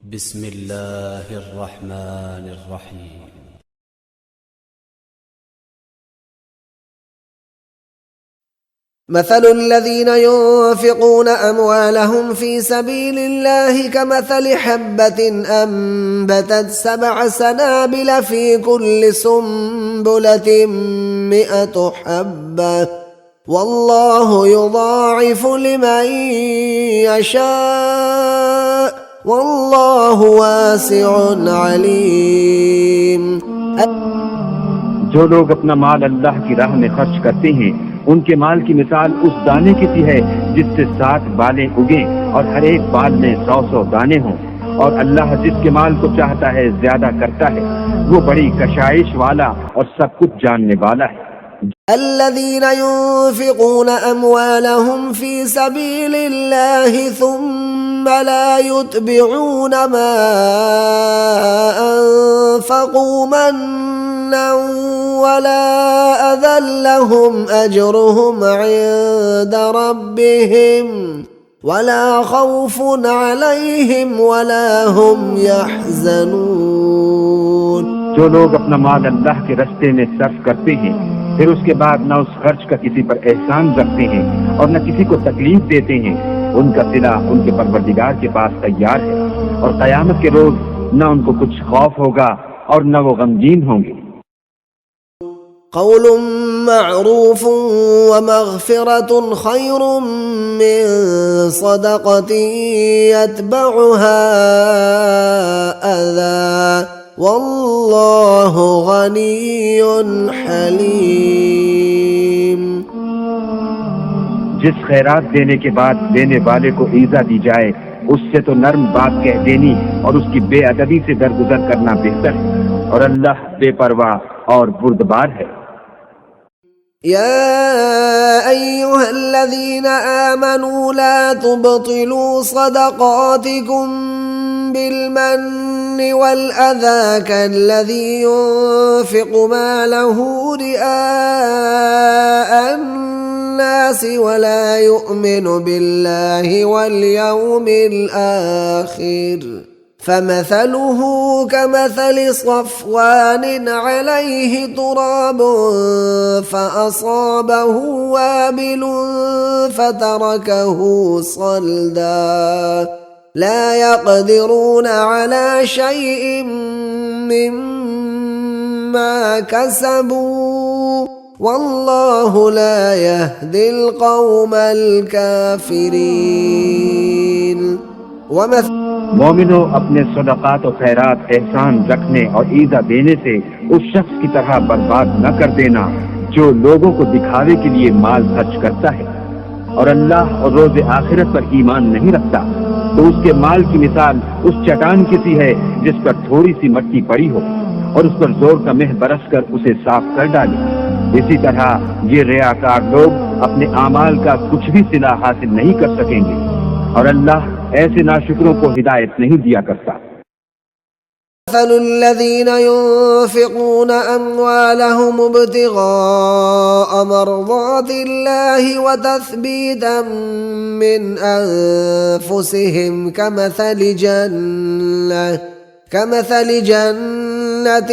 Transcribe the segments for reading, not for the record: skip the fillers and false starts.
بسم الله الرحمن الرحيم. مثل الذين ينفقون أموالهم في سبيل الله كمثل حبة أنبتت 7 سنابل في كل سنبلة 100 حبة والله يضاعف لمن يشاء والله واسع عليم. जो लोग अपना माल अल्लाह की राह में खर्च करते हैं उनके माल की मिसाल उस दाने की सी है जिससे 7 बालें उगें और हर एक बाल में 100 दाने हों। और अल्लाह जिसके माल को चाहता है ज्यादा करता है, वो बड़ी कशाइश वाला और सब कुछ जानने वाला है। الذين ينفقون أموالهم في سبيل الله ثم لا يتبعون ما أنفقوا منا ولا أذى لهم أجرهم عند ربهم ولا خوف عليهم ولا هم يحزنون। जो लोग अपना माल अल्लाह के रास्ते में सर्फ करते हैं फिर उसके बाद न उस खर्च का किसी पर एहसान रखते हैं और न किसी को तकलीफ देते हैं, उनका सिला उनके परवरदिगार के पास तैयार है और क़यामत के रोज न उनको कुछ खौफ होगा और न वो गमगीन होंगे। قول معروف ومغفرة خير من صدقة يتبعها أذى والله غني حليم। जिस खैरात देने के बाद देने वाले को ईज़ा दी जाए उससे तो नर्म बात कह देनी और उसकी बेअदबी से दरगुजर करना बेहतर है और अल्लाह बेपरवाह और बुर्दबार है। يا أيها الذين آمنوا لا تبطلوا صدقاتكم بالمن والأذى كالذي ينفق ماله رئاء الناس ولا يؤمن بالله واليوم الآخر فمثله كمثل صفوان عليه تراب فأصابه وابل فتركه صلدا لا يقدرون على شيء مما كسبوا والله لا يهدي القوم الكافرين। मोमिनो अपने सदक़ात और खैरात एहसान रखने और ईज़ा देने से उस शख्स की तरह बर्बाद न कर देना जो लोगों को दिखावे के लिए माल खर्च करता है और अल्लाह और रोज़ आखिरत पर ईमान नहीं रखता, तो उसके माल की मिसाल उस चट्टान की सी है जिस पर थोड़ी सी मट्टी पड़ी हो और उस पर जोर का मेह बरस कर उसे साफ कर डाले। इसी तरह ये रियाकार लोग अपने आमाल का कुछ भी सिला हासिल नहीं कर सकेंगे और अल्लाह ऐसे नाशुक्रों को हिदायत नहीं दिया करता। مثل الذين ينفقون أموالهم ابتغاء مرضات الله وتثبيتا من أنفسهم كمثل جنة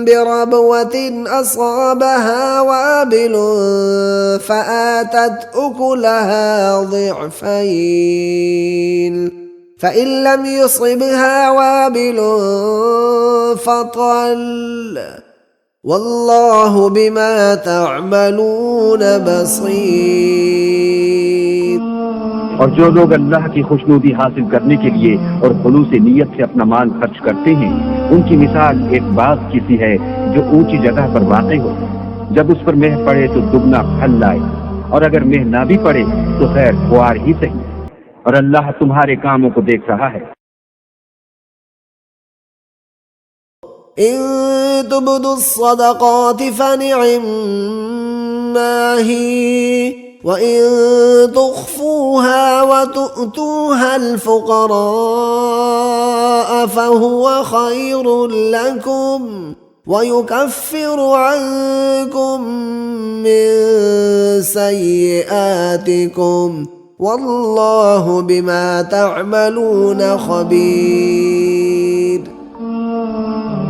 بربوة أصابها وابل فآتت أكلها ضعفين فإن لم يصبها وابل فطل والله بما تعملون بصير। और जो लोग अल्लाह की खुशनुदी हासिल करने के लिए और खुलूस नीयत से अपना माल खर्च करते हैं उनकी मिसाल एक बाग की सी है जो ऊंची जगह पर वाक़ई हो। जब उस पर मेह पड़े तो दुगना फल लाए और अगर मेह ना भी पड़े तो खैर खुआर ही सही और अल्लाह तुम्हारे कामों को देख रहा है। إن تبدوا الصدقات فنعما هي وإن تخفوها وتؤتوها الفقراء فهو خير لكم ويكفر عنكم من سيئاتكم वल्लाहु बिमा तअमलून खबीर।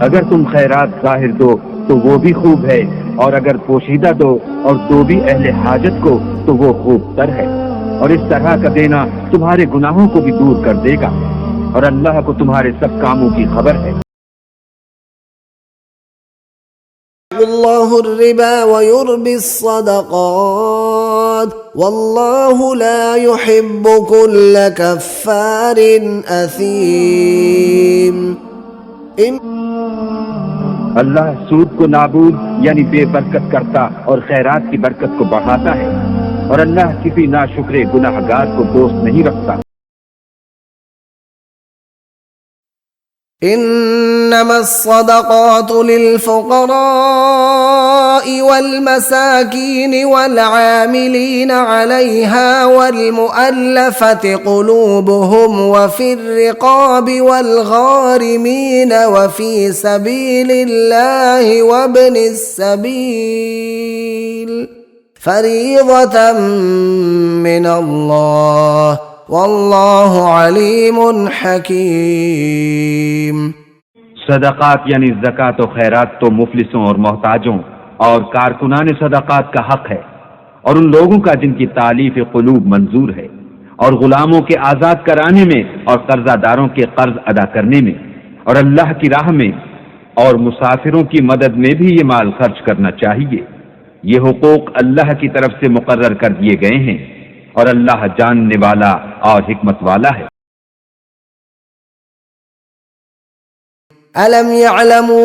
अगर तुम खैरात जाहिर दो तो वो भी खूब है, और अगर पोशीदा दो और दो भी अहले हाजत को तो वो खूब तर है। और इस तरह का देना तुम्हारे गुनाहों को भी दूर कर देगा, और अल्लाह को तुम्हारे सब कामों की खबर है। अल्लाहु रिबा व युरबी सदक़ात वल्लाहु ला युहिब्बु कुल्ल कफ्फारिन असीम। अल्लाह सूद को नाबूद यानी बेबरकत करता और खैरात की बरकत को बढ़ाता है, और अल्लाह किसी नाशुक्रे गुनाहगार को दोस्त नहीं रखता। इन्नमस्सदक़ातु लिलफ़ुक़राइ वल्मसाकीन वल्आमिलीन अलैहा वल्मुअल्लफ़ति क़ुलूबुहुम वफ़िर्रिक़ाबि वल्ग़ारिमीन वफ़ी सबीलिल्लाहि वब्निस्सबील फ़रीज़तम मिनल्लाह वल्लाहु अलीमुन हकीम। सदक़ात यानी ज़कात और खैरात तो मुफलिसों और मोहताजों और कारकुनान सदक़ात का हक है, और उन लोगों का जिनकी तालीफ क़ुलूब मंजूर है, और गुलामों के आज़ाद कराने में और कर्जादारों के कर्ज अदा करने में और अल्लाह की राह में और मुसाफिरों की मदद में भी ये माल खर्च करना चाहिए। ये हुकूक अल्लाह की तरफ से मुकर्रर कर दिए गए हैं, और अल्लाह जानने वाला और हिकमत वाला है। अलम यअलमू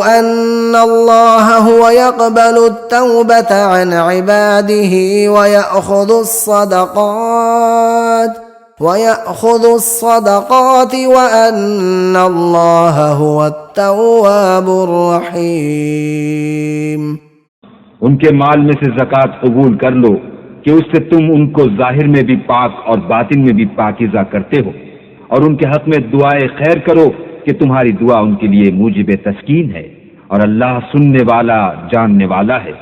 अन्नल्लाह हुवा यक़बलु तौबत अन इबादिही व यअख़ुदु सदक़ात व अन्नल्लाह हुवा तव्वाबुर रहीम। उनके माल में से ज़कात कबूल कर लो कि उससे तुम उनको जाहिर में भी पाक और बातिन में भी पाकीज़ा करते हो, और उनके हक में दुआए खैर करो कि तुम्हारी दुआ उनके लिए मूजिब तस्कीन है, और अल्लाह सुनने वाला जानने वाला है।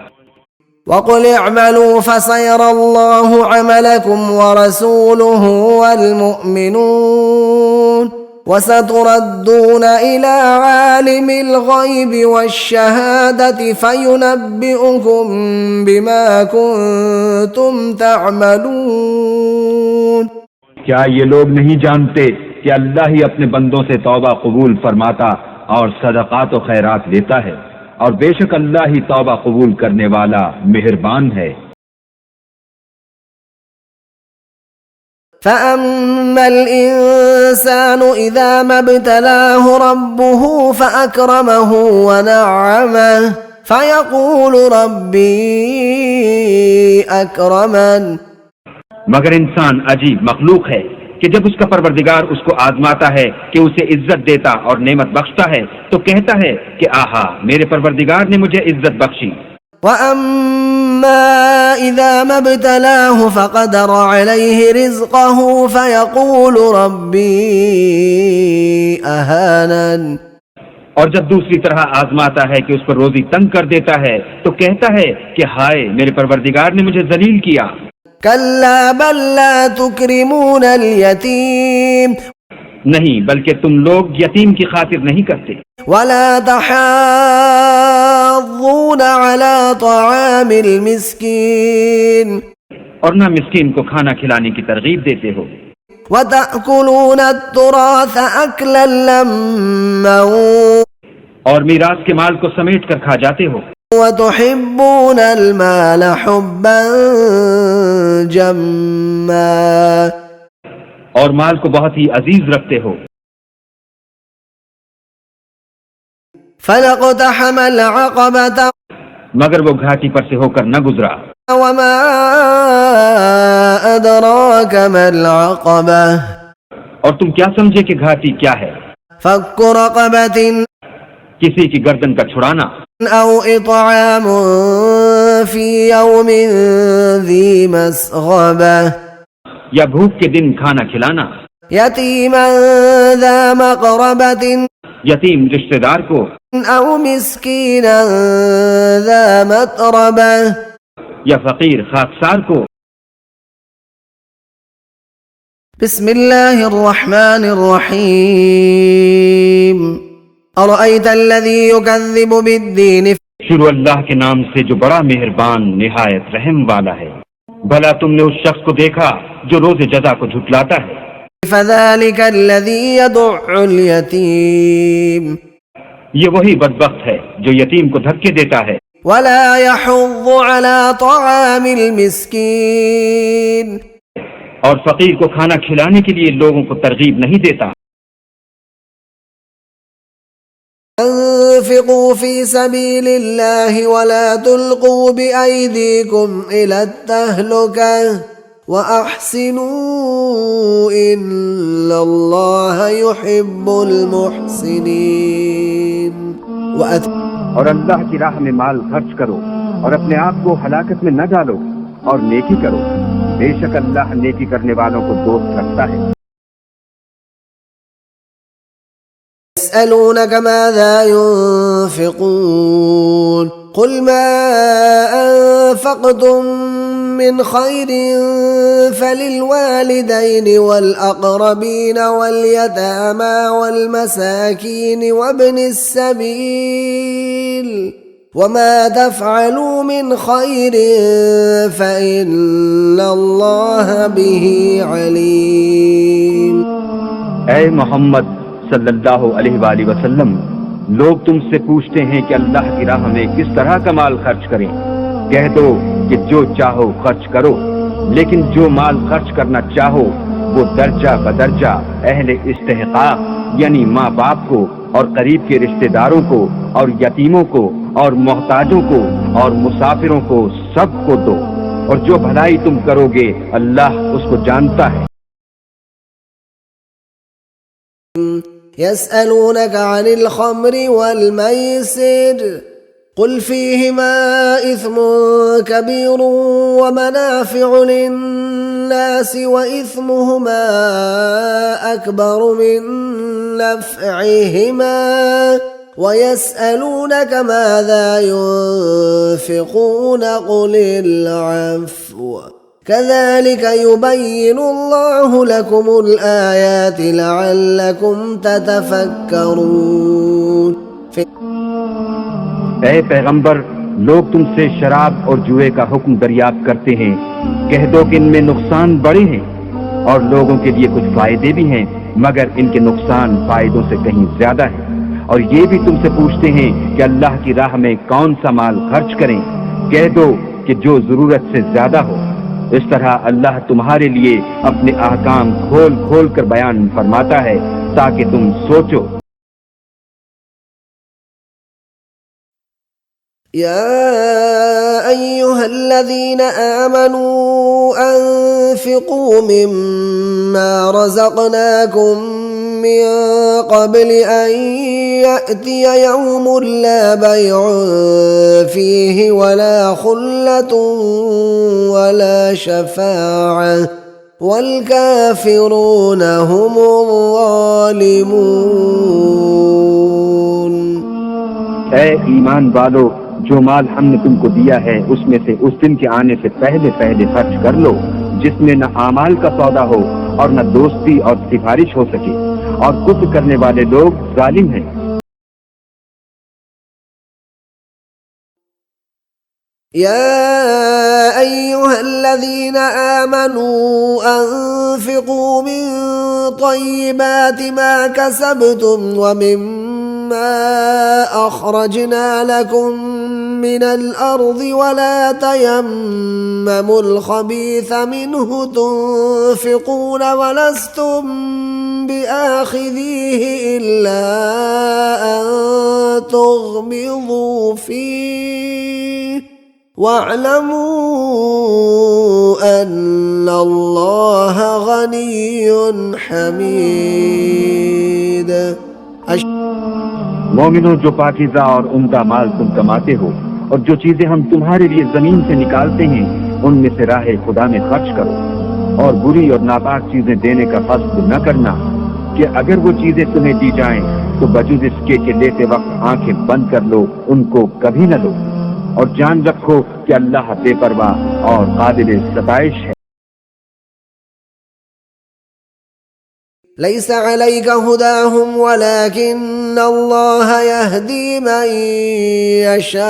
वक़ुल इअमलू फसयरल्लाहु अमलकुम व रसूलुहु वल मुअमिनून वसतुरद्दून इला आलिमिल गैबि वश्शहादति फयुनब्बिउकुम बिमा कुंतुम तअमलून। क्या ये लोग नहीं जानते कि अल्लाह ही अपने बंदों से तौबा कबूल फरमाता और सदक़ात और खैरात लेता है, और बेशक अल्लाह ही तौबा कबूल करने वाला मेहरबान है। फ़अम्मल इंसानु इज़ा मब्तलाहु रब्बुहु फ़अक्रमहु व नअमह फ़यक़ूलु रब्बी अक्रमन। मगर इंसान अजीब मखलूक है कि जब उसका परवरदिगार उसको आजमाता है कि उसे इज्जत देता और नेमत बख्शता है तो कहता है कि आहा मेरे परवरदिगार ने मुझे इज्जत बख्शी। वअम्मा इज़ा मब्तलाहु फ़क़दर अलैहि रिज़्क़हु फ़यक़ूलु रब्बी अहानन। और जब दूसरी तरह आजमाता है कि उस पर रोजी तंग कर देता है तो कहता है कि हाय मेरे परवरदिगार ने मुझे जलील किया। कल्ला बल ला तुक्रिमूनल यतीम। नहीं, बल्कि तुम लोग यतीम की खातिर नहीं करते। वला तहाज़्ज़ून अला तआमिल मिस्कीन। और ना मिस्कीन को खाना खिलाने की तरगीब देते हो। वतअकुलून अत्तुराथ अकलन लम्मा। और मीरास के माल को समेट कर खा जाते हो। वतुहिब्बूनल माल हुब्बन जम्मा। और माल को बहुत ही अजीज रखते हो। फलक़तहमल अक़बत। मगर वो घाटी पर से होकर न गुजरा। वमा अदराक मल अक़बह। और तुम क्या समझे कि घाटी क्या है? फक्कु रक़बतिन। किसी की गर्दन का छुड़ाना। औ इत्आमुन फ़ी यौमिन ज़ी मस्ग़बह। या भूख के दिन खाना खिलाना। यतीमन ज़ा मक़रबतिन। यतीम रिश्तेदार को। औ मिस्कीनन ज़ा मतरबह। या फकीर खाकसार को। بسم الله الرحمن الرحيم أرأيت الذي يكذب بالدين शुरू अल्लाह के नाम से जो बड़ा मेहरबान निहायत रहम वाला है। भला तुमने उस शख्स को देखा जो रोज जजा को झुटलाता है। فذلك الذي يدع اليتيم ये वही बदबख्त है जो यतीम को धक्के देता है ولا يحض على طعام المسكين और फकीर को खाना खिलाने के लिए लोगों को तरगीब नहीं देता। أنفقوا في سبيل الله ولا تلقوا بأيديكم إلى التهلكة وأحسنوا إن الله يحب المحسنين और अल्लाह की राह में माल खर्च करो और अपने आप को हलाकत में न डालो और नेकी करो। बेशक अल्लाह नेकी करने वालों को दोस्त रखता है। يسألونك ماذا ينفقون قل ما أنفقتم من خير فللوالدين والأقربين واليتامى والمساكين وابن السبيل وما تفعلوا من خير فإن الله به عليم। ऐ मोहम्मद सल्लल्लाहु अलैहि वसल्लम, लोग तुमसे पूछते हैं कि अल्लाह की राह में किस तरह का माल खर्च करें। कह दो कि जो चाहो खर्च करो, लेकिन जो माल खर्च करना चाहो वो दर्जा बदर्जा अहले इस्तेहकाक यानी माँ बाप को और करीब के रिश्तेदारों को और यतीमों को और मोहताजों को और मुसाफिरों को सबको दो, और जो भलाई तुम करोगे अल्लाह उसको जानता है। يسألونك عن الخمر والميسر قل فيهما إثم كبير ومنافع للناس وإثمهما أكبر من نفعهما ويسألونك ماذا ينفقون قل العفو كذلك يبين الله لكم الآيات لعلكم تتفكرون। ऐ पैगंबर, लोग तुमसे शराब और जुए का हुक्म दरियाफ्त करते हैं। कह दो कि इनमें नुकसान बड़े हैं और लोगों के लिए कुछ फायदे भी हैं, मगर इनके नुकसान फायदों से कहीं ज्यादा है। और ये भी तुमसे पूछते हैं कि अल्लाह की राह में कौन सा माल खर्च करें। कह दो कि जो जरूरत से ज्यादा हो। इस तरह अल्लाह तुम्हारे लिए अपने अहकाम खोल खोल कर बयान फरमाता है ताकि तुम सोचो। या अय्युहा الذين آمنوا أنفقوا مما رزقناكم من قبل أن يأتي يوم لا بيع فيه ولا خلة ولا شفاعة والكافرون هم الظالمون। ऐ ईमान वालो, जो माल हमने तुमको दिया है उसमें से उस दिन के आने से पहले पहले खर्च कर लो जिसमें न आमाल का सौदा हो और न दोस्ती और सिफारिश हो सके, और कुफ्र करने वाले लोग जालिम हैं। या अय्युहा الذين آمنوا أنفقوا من طيبات ما كسبتم ومما أخرجنا لكم من الأرض ولا تيمموا الخبيث منه تنفقون ولستم بآخذيه إلا أن تغمضوا فيه واعلموا أن الله غني حميد। मोमिनो, जो पाकीज़ा और उम्दा माल तुम कमाते हो और जो चीजें हम तुम्हारे लिए जमीन से निकालते हैं उनमें से राह खुदा में खर्च करो, और बुरी और नापाक चीजें देने का कस्द न करना कि अगर वो चीजें तुम्हें दी जाएं तो वजूद इसके कि लेते वक्त आंखें बंद कर लो, उनको कभी न लो, और जान रखो कि अल्लाह बेपरवाह और काबिल सताइश है। ليس عليك هداهم ولكن الله يهدي من يشاء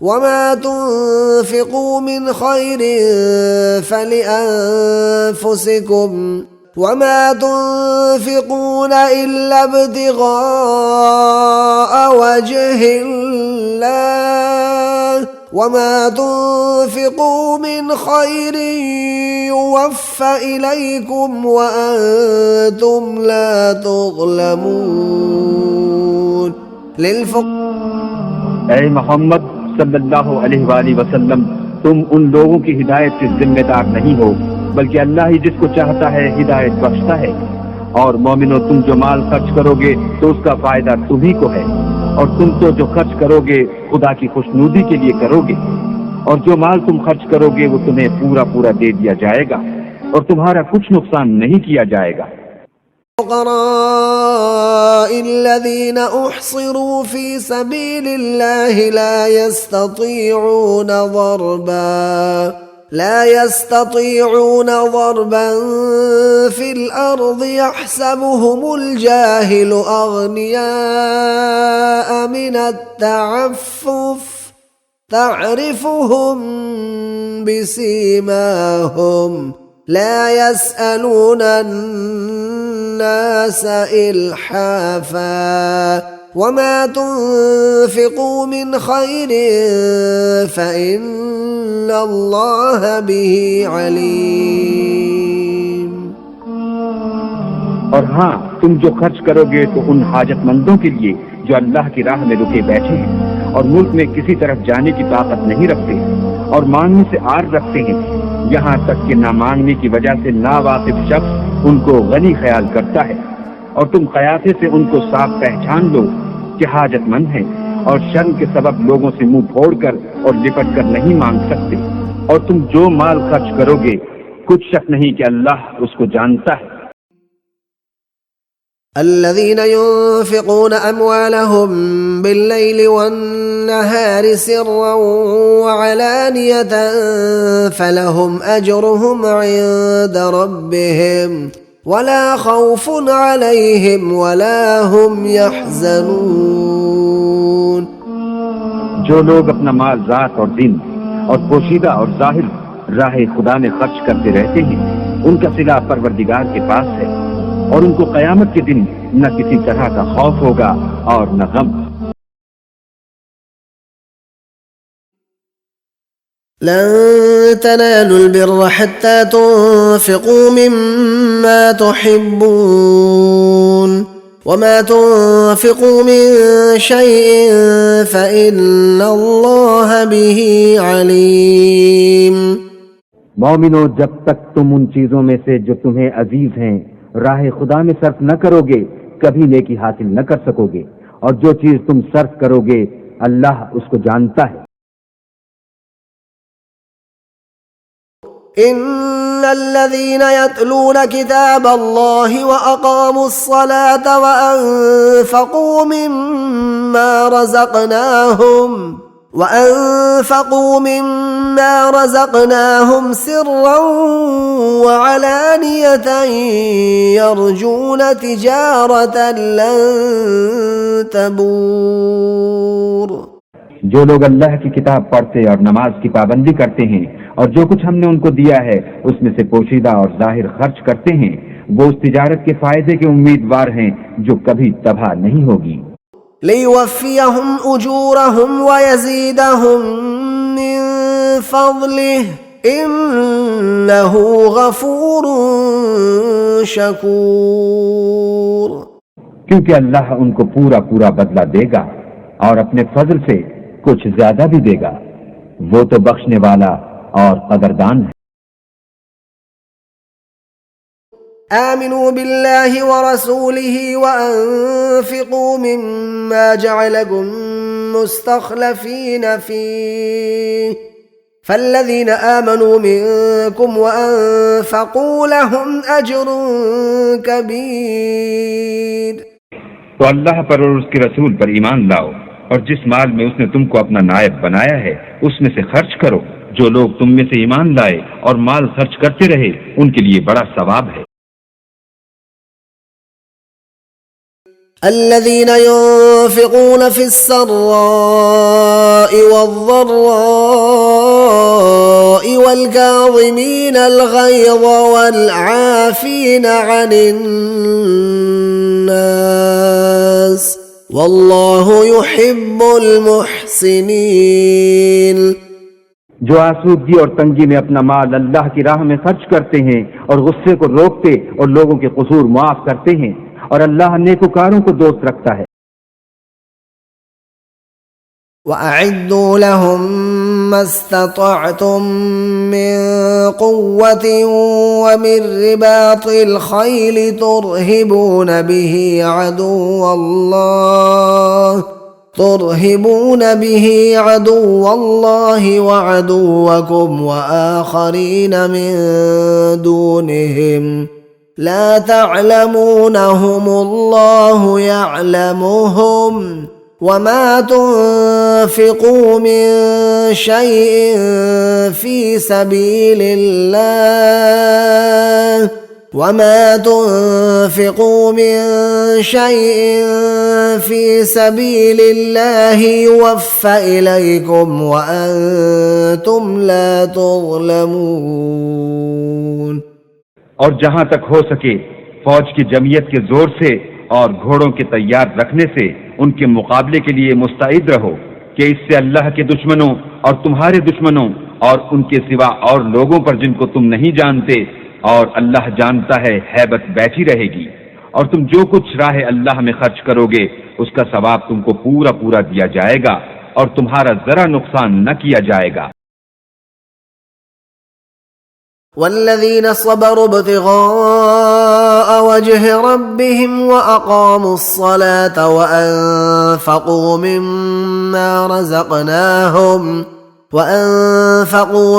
وما تنفقوا من خير فلأنفسكم وما تنفقون إلا ابتغاء وجه الله وما تنفقوا من خير يوفى إليكم وأنتم لا تظلمون ऐ मोहम्मद सल्लल्लाहु अलैहि वसल्लम, तुम उन लोगों की हिदायत के जिम्मेदार नहीं हो, बल्कि अल्लाह ही जिसको चाहता है हिदायत बख्शता है। और मोमिनो, तुम जो माल खर्च करोगे तो उसका फायदा तुम्ही को है, और तुम तो जो खर्च करोगे खुदा की खुशनुदी के लिए करोगे, और जो माल तुम खर्च करोगे वो तुम्हें पूरा पूरा दे दिया जाएगा और तुम्हारा कुछ नुकसान नहीं किया जाएगा। الذين أحصروا في سبيل الله لا يستطيعون ضربا في الأرض يحسبهم الجاهل أغنياء من التعفف تعرفهم بسيماهم لا يسألون الناس إلحافا وما تنفقوا من خير فإن الله به عليم। और हाँ, तुम जो खर्च करोगे तो उन हाजतमंदों के लिए जो अल्लाह की राह में रुके बैठे हैं और मुल्क में किसी तरफ जाने की ताकत नहीं रखते और मांगने से आर रखते हैं, यहाँ तक कि ना मांगने की वजह से नावाकिफ शख्स उनको गनी ख्याल करता है। और तुम कयासे से उनको साफ पहचान लो कि हाजतमंद हैं और शर्म के सबब लोगों से मुंह फोड़कर और लिपट कर नहीं मांग सकते। और तुम जो माल खर्च करोगे कुछ शक नहीं कि अल्लाह उसको जानता है। الذين ينفقون أموالهم بالليل والنهار سرا وعلانية فلهم أجرهم عند ربهم ولا خوف عليهم ولا هم يحزنون। जो लोग अपना माल रात और दिन और पोशीदा और जाहिर राह खुदा में खर्च करते रहते हैं, उनका सिला परवरदिगार के पास है और उनको कयामत के दिन न किसी तरह का खौफ होगा और न गम। لن تنالوا البر حتى تنفقوا مما تحبون وما تنفقوا من شيء فإن الله به عليم। मोमिनो, जब तक तुम उन चीजों में से जो तुम्हें अजीज हैं राह खुदा में सर्फ न करोगे कभी नेकी हासिल न कर सकोगे, और जो चीज तुम सर्फ करोगे अल्लाह उसको जानता है। إن الذين يتلون كتاب الله وأقاموا الصلاة وأنفقوا مما رزقناهم سرا وعلانية يرجون تجارة لن تبور। जो लोग अल्लाह की किताब पढ़ते और नमाज की पाबंदी करते हैं और जो कुछ हमने उनको दिया है उसमें से पोशीदा और जाहिर खर्च करते हैं, वो उस तिजारत के फायदे के उम्मीदवार हैं जो कभी तबाह नहीं होगी। लियुवफ्फियहुम उजूरहुम वयज़ीदहुम मिन फ़ज़लिह इन्नहु गफ़ूरुन शकूर। क्योंकि अल्लाह उनको पूरा पूरा बदला देगा और अपने फजल से कुछ ज्यादा भी देगा, वो तो बख्शने वाला और कदरदान है। آمنوا بالله ورسوله وأنفقوا مما جعلكم مستخلفين فيه فالذين آمنوا منكم وأنفقوا لهم أجر كبير। तो अल्लाह पर और उसके रसूल पर ईमान लाओ और जिस माल में उसने तुमको अपना नायब बनाया है उसमें से खर्च करो, जो लोग तुम में से ईमान लाए और माल खर्च करते रहे उनके लिए बड़ा सवाब है। الذين ينفقون في السراء والضراء والكاظمين الغيظ والعافين عن الناس والله يحب المحسنين। जो आसूदगी और तंगी में अपना माल अल्लाह की राह में खर्च करते हैं और गुस्से को रोकते और लोगों के कसूर माफ करते हैं, और अल्लाह नेकुकारों को दोस्त रखता है। وأعدوا لهم ما استطعتم من قوة ومن رباط الخيل ترهبون به عدو الله وعدوكم وآخرين من دونهم لا تعلمونهم الله يعلمهم وما تنفقوا من شيء في سبيل الله يوفى إليكم وأنتم لا تظلمون। और जहां तक हो सके फौज की जमीयत के जोर से और घोड़ों के तैयार रखने से उनके मुकाबले के लिए मुस्तैद रहो कि इससे अल्लाह के दुश्मनों और तुम्हारे दुश्मनों और उनके सिवा और लोगों पर जिनको तुम नहीं जानते और अल्लाह जानता है हैबत बैठी रहेगी। और तुम जो कुछ राह अल्लाह में खर्च करोगे उसका सवाब तुमको पूरा पूरा दिया जाएगा और तुम्हारा जरा नुकसान न किया जाएगा। والذين صبروا ابتغاء وجه ربهم وأقاموا الصلاة وأنفقوا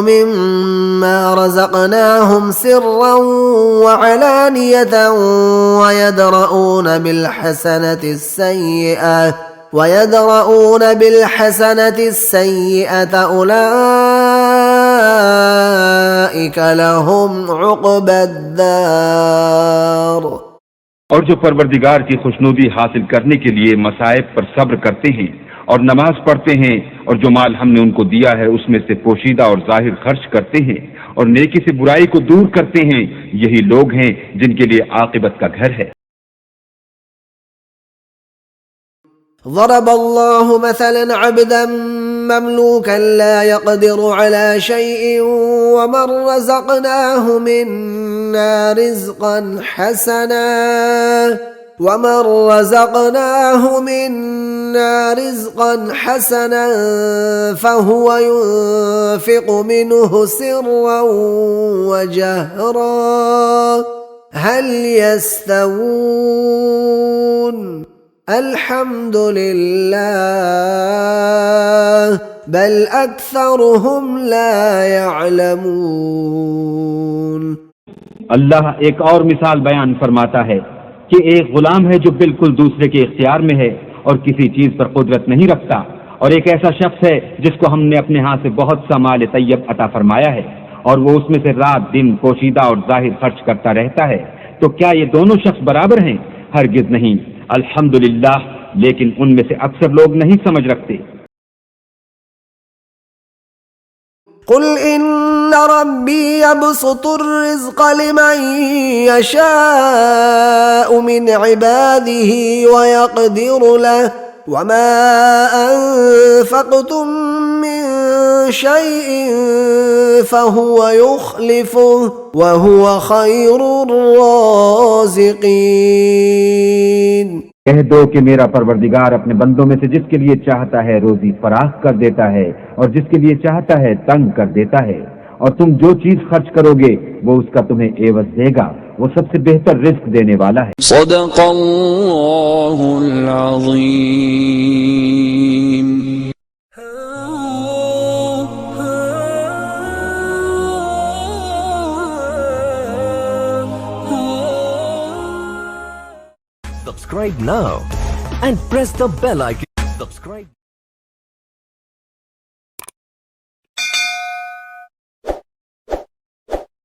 مما رزقناهم سرا وعلانية ويدرؤون بالحسنة السيئة أولئك لهم عقبى الدار। और जो परवरदिगार की खुशनुदी हासिल करने के लिए मसाइब पर सब्र करते हैं और नमाज पढ़ते हैं और जो माल हमने उनको दिया है उसमें से पोशीदा और जाहिर खर्च करते हैं और नेकी से बुराई को दूर करते हैं, यही लोग हैं जिनके लिए आकिबत का घर है। ضرب الله مثلا عبدا مملوكا لا يقدر على شيء ومن رزقناه منا رزقا حسنا فهو ينفق منه سرا وجهرا هل يستوون الحمد لله بل أكثرهم لا يعلمون। अल्लाह एक और मिसाल बयान फरमाता है कि एक गुलाम है जो बिल्कुल दूसरे के इख्तियार में है और किसी चीज पर कुदरत नहीं रखता, और एक ऐसा शख्स है जिसको हमने अपने हाथ से बहुत सा माल तैयब अता फरमाया है और वो उसमें से रात दिन पोशीदा और जाहिर खर्च करता रहता है। तो क्या ये दोनों शख्स बराबर हैं? हरगिज नहीं। अल्हम्दुलिल्लाह, लेकिन उनमें से अक्सर लोग नहीं समझ रखते। قل إن ربي يبسط الرزق لمن يشاء من عباده ويقدر له وما أنفقتم من شيء فهو يخلفه وهو خير الرازقين। कह दो कि मेरा परवरदिगार अपने बंदों में से जिसके लिए चाहता है रोजी फराख कर देता है और जिसके लिए चाहता है तंग कर देता है, और तुम जो चीज खर्च करोगे वो उसका तुम्हें एवज देगा, वो सबसे बेहतर रिस्क देने वाला है। सदक़ल्लाहुल अज़ीम। Subscribe now and press the bell icon. Subscribe.